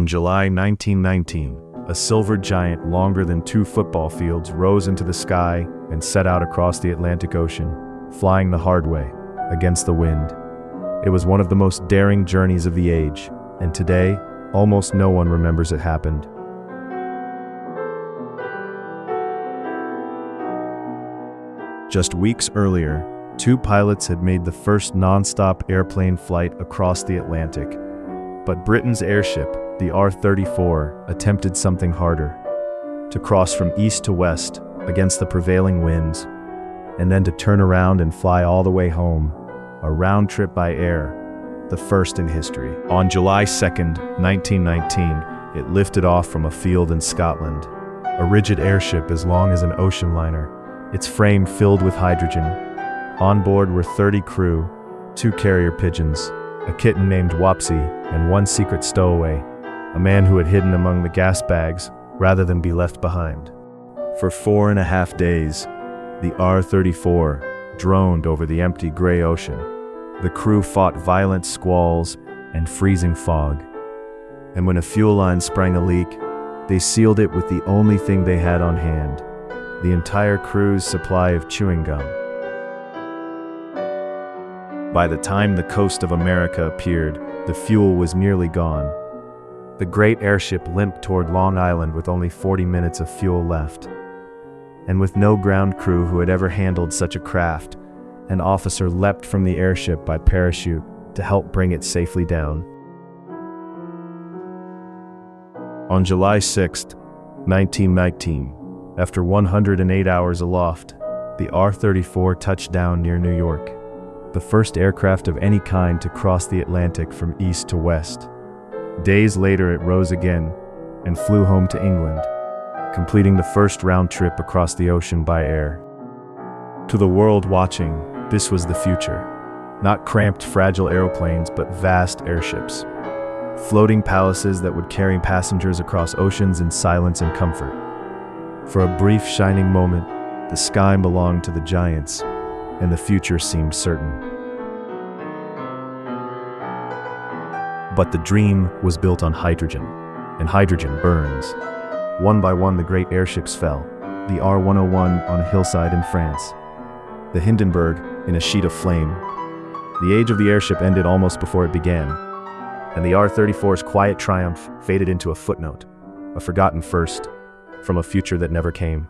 In July 1919, a silver giant longer than 2 football fields rose into the sky and set out across the Atlantic Ocean, flying the hard way, against the wind. It was one of the most daring journeys of the age, and today, almost no one remembers it happened. Just weeks earlier, 2 pilots had made the first non-stop airplane flight across the Atlantic. But Britain's airship, the R-34, attempted something harder: to cross from east to west against the prevailing winds, and then to turn around and fly all the way home, a round trip by air, the first in history. On July 2nd, 1919, it lifted off from a field in Scotland, a rigid airship as long as an ocean liner, its frame filled with hydrogen. On board were 30 crew, 2 carrier pigeons, a kitten named Wopsie, and 1 secret stowaway, a man who had hidden among the gas bags rather than be left behind. For 4.5 days, the R-34 droned over the empty gray ocean. The crew fought violent squalls and freezing fog. And when a fuel line sprang a leak, they sealed it with the only thing they had on hand: the entire crew's supply of chewing gum. By the time the coast of America appeared, the fuel was nearly gone. The great airship limped toward Long Island with only 40 minutes of fuel left. And with no ground crew who had ever handled such a craft, an officer leapt from the airship by parachute to help bring it safely down. On July 6, 1919, after 108 hours aloft, the R-34 touched down near New York, the first aircraft of any kind to cross the Atlantic from east to west. Days later, it rose again and flew home to England, completing the first round trip across the ocean by air. To the world watching, this was the future. Not cramped, fragile aeroplanes, but vast airships. Floating palaces that would carry passengers across oceans in silence and comfort. For a brief, shining moment, the sky belonged to the giants, and the future seemed certain. But the dream was built on hydrogen, and hydrogen burns. One by one, the great airships fell. The R-101 on a hillside in France, the Hindenburg in a sheet of flame. The age of the airship ended almost before it began, and the R-34's quiet triumph faded into a footnote, a forgotten first, from a future that never came.